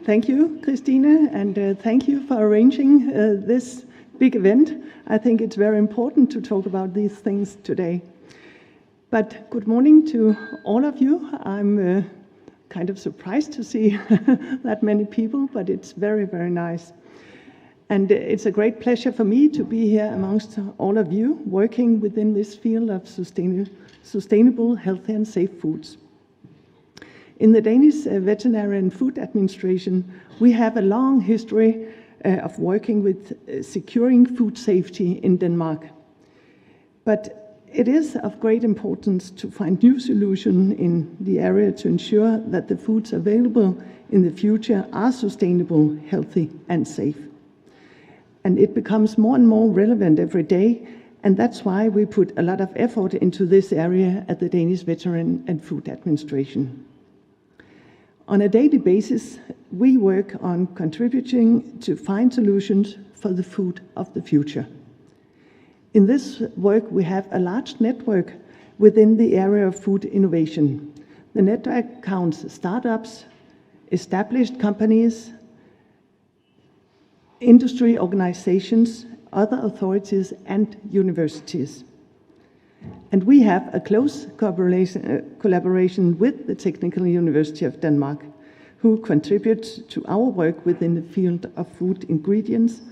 Thank you, Christine, and thank you for arranging this big event. I think it's very important to talk about these things today. But good morning to all of you. I'm kind of surprised to see that many people, but it's very, very nice. And it's a great pleasure for me to be here amongst all of you working within this field of sustainable, healthy and safe foods. In the Danish Veterinary and Food Administration, we have a long history of working with securing food safety in Denmark. But it is of great importance to find new solutions in the area to ensure that the foods available in the future are sustainable, healthy and safe. And it becomes more and more relevant every day, and that's why we put a lot of effort into this area at the Danish Veterinary and Food Administration. On a daily basis, we work on contributing to find solutions for the food of the future. In this work, we have a large network within the area of food innovation. The network counts startups, established companies, industry organizations, other authorities, and universities. And we have a close collaboration with the Technical University of Denmark, who contributes to our work within the field of food ingredients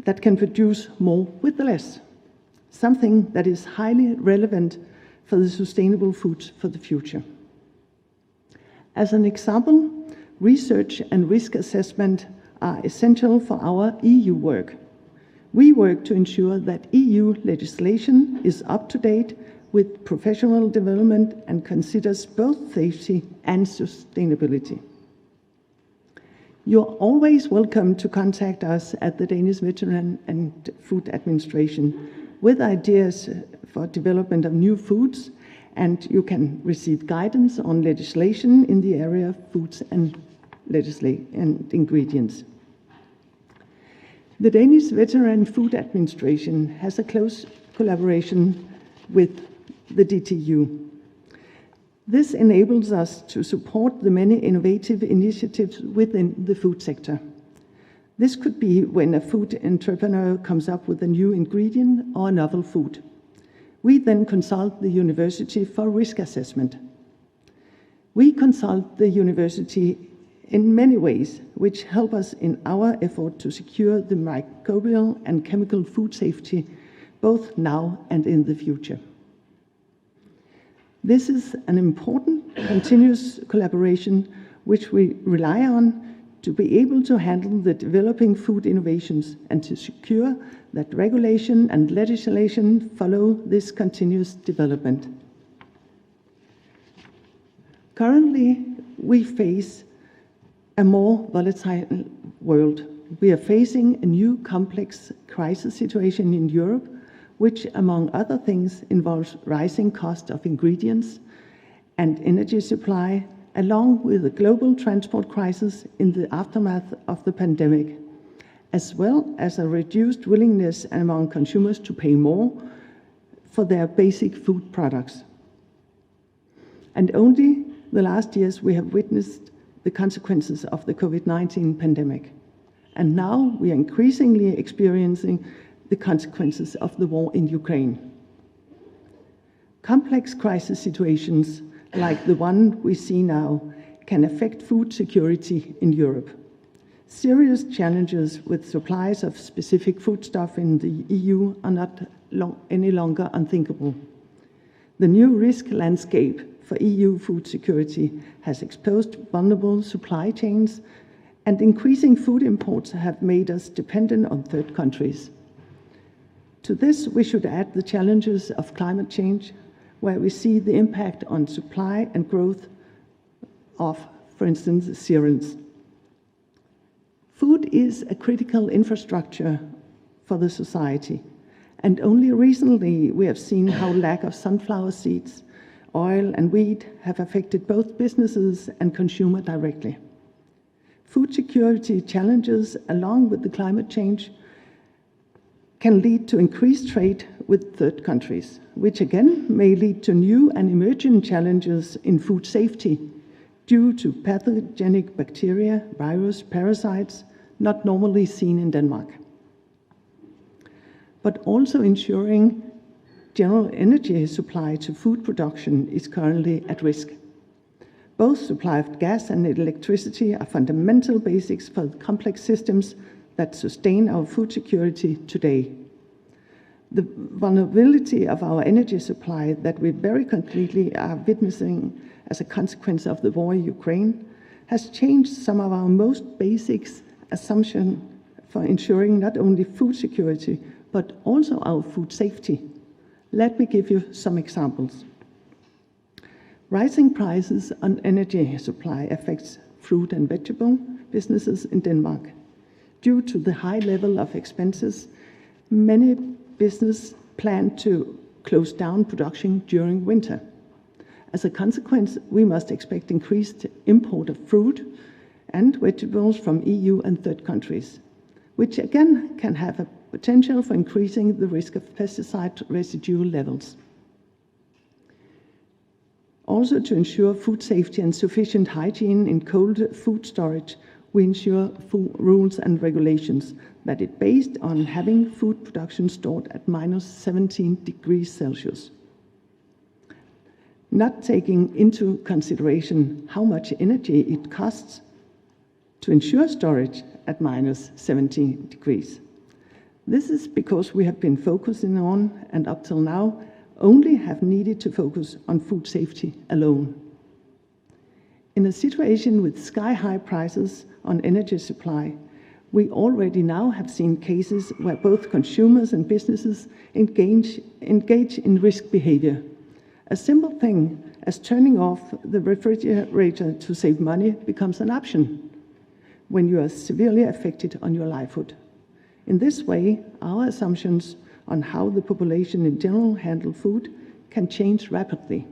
that can produce more with less, something that is highly relevant for the sustainable foods for the future. As an example, research and risk assessment are essential for our EU work. We work to ensure that EU legislation is up to date with professional development and considers both safety and sustainability. You're always welcome to contact us at the Danish Veterinary and Food Administration with ideas for development of new foods, and you can receive guidance on legislation in the area of foods and ingredients. The Danish Veterinary and Food Administration has a close collaboration with the DTU. This enables us to support the many innovative initiatives within the food sector. This could be when a food entrepreneur comes up with a new ingredient or a novel food. We then consult the university for risk assessment. We consult the university in many ways, which help us in our effort to secure the microbial and chemical food safety, both now and in the future. This is an important continuous collaboration which we rely on to be able to handle the developing food innovations and to secure that regulation and legislation follow this continuous development. Currently, we face a more volatile world. We are facing a new complex crisis situation in Europe, which, among other things, involves rising cost of ingredients and energy supply, along with a global transport crisis in the aftermath of the pandemic, as well as a reduced willingness among consumers to pay more for their basic food products. And only the last years we have witnessed the consequences of the COVID-19 pandemic. And now we are increasingly experiencing the consequences of the war in Ukraine. Complex crisis situations like the one we see now can affect food security in Europe. Serious challenges with supplies of specific foodstuff in the EU are not any longer unthinkable. The new risk landscape for EU food security has exposed vulnerable supply chains, and increasing food imports have made us dependent on third countries. To this, we should add the challenges of climate change, where we see the impact on supply and growth of, for instance, cereals. Food is a critical infrastructure for the society, and only recently we have seen how lack of sunflower seeds, oil and wheat have affected both businesses and consumer directly. Food security challenges, along with the climate change, can lead to increased trade with third countries, which again may lead to new and emerging challenges in food safety due to pathogenic bacteria, virus, parasites, not normally seen in Denmark. But also ensuring general energy supply to food production is currently at risk. Both supply of gas and electricity are fundamental basics for complex systems that sustain our food security today. The vulnerability of our energy supply that we very concretely are witnessing as a consequence of the war in Ukraine has changed some of our most basic assumptions for ensuring not only food security, but also our food safety. Let me give you some examples. Rising prices on energy supply affects fruit and vegetable businesses in Denmark. Due to the high level of expenses, many businesses plan to close down production during winter. As a consequence, we must expect increased import of fruit and vegetables from EU and third countries, which again can have a potential for increasing the risk of pesticide residue levels. Also, to ensure food safety and sufficient hygiene in cold food storage, we ensure food rules and regulations that is based on having food production stored at -17 degrees Celsius. Not taking into consideration how much energy it costs to ensure storage at -17 degrees. This is because we have been focusing on, and up till now, only have needed to focus on food safety alone. In a situation with sky-high prices on energy supply, we already now have seen cases where both consumers and businesses engage in risk behavior. A simple thing as turning off the refrigerator to save money becomes an option when you are severely affected on your livelihood. In this way, our assumptions on how the population in general handle food can change rapidly.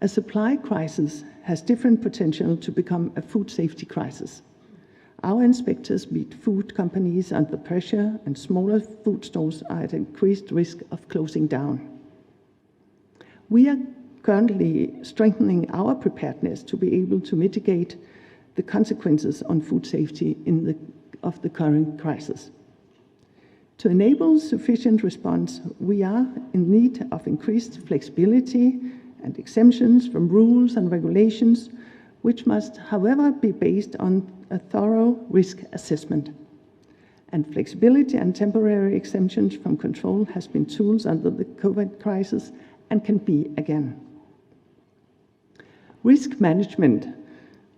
A supply crisis has different potential to become a food safety crisis. Our inspectors meet food companies under pressure, and smaller food stores are at increased risk of closing down. We are currently strengthening our preparedness to be able to mitigate the consequences on food safety of the current crisis. To enable sufficient response, we are in need of increased flexibility and exemptions from rules and regulations, which must, however, be based on a thorough risk assessment. And flexibility and temporary exemptions from control has been tools under the COVID crisis and can be again. Risk management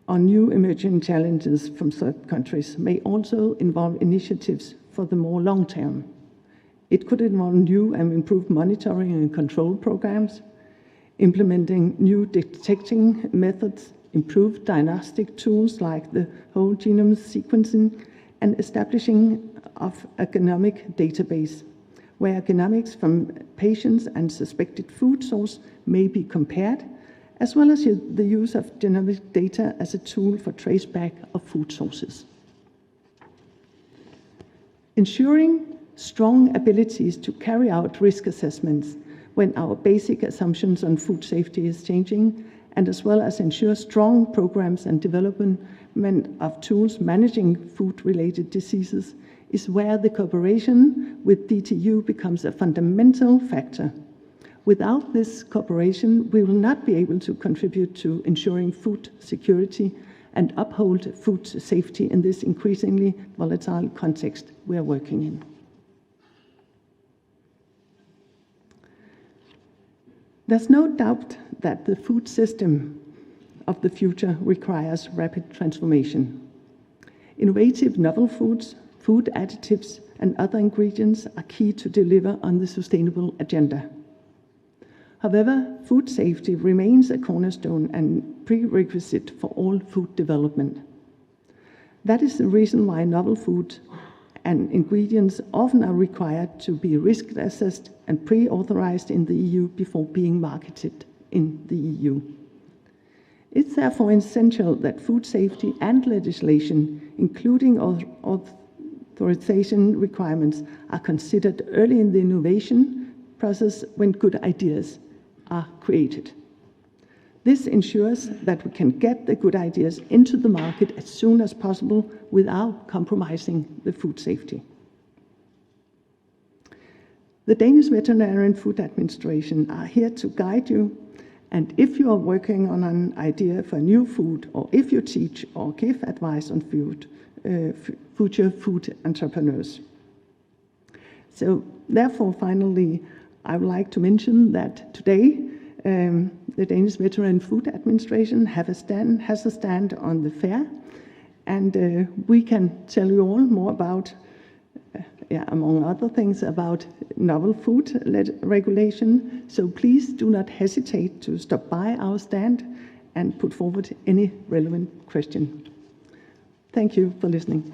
on new emerging challenges from third countries may also involve initiatives for the more long term. It could involve new and improved monitoring and control programs, implementing new detecting methods, improved diagnostic tools like the whole genome sequencing, and establishing of a genomic database, where genomics from patients and suspected food source may be compared, as well as the use of genomic data as a tool for traceback of food sources. Ensuring strong abilities to carry out risk assessments when our basic assumptions on food safety is changing, and as well as ensure strong programs and development of tools managing food-related diseases is where the cooperation with DTU becomes a fundamental factor. Without this cooperation, we will not be able to contribute to ensuring food security and uphold food safety in this increasingly volatile context we are working in. There's no doubt that the food system of the future requires rapid transformation. Innovative novel foods, food additives, and other ingredients are key to deliver on the sustainable agenda. However, food safety remains a cornerstone and prerequisite for all food development. That is the reason why novel food and ingredients often are required to be risk assessed and pre-authorized in the EU before being marketed in the EU. It's therefore essential that food safety and legislation, including authorization requirements, are considered early in the innovation process when good ideas are created. This ensures that we can get the good ideas into the market as soon as possible without compromising the food safety. The Danish Veterinary and Food Administration are here to guide you, and if you are working on an idea for new food, or if you teach or give advice on future food entrepreneurs. So therefore, finally, I would like to mention that today the Danish Veterinary and Food Administration has a stand on the fair, and we can tell you all more about, among other things, about novel food regulation. So please do not hesitate to stop by our stand and put forward any relevant question. Thank you for listening.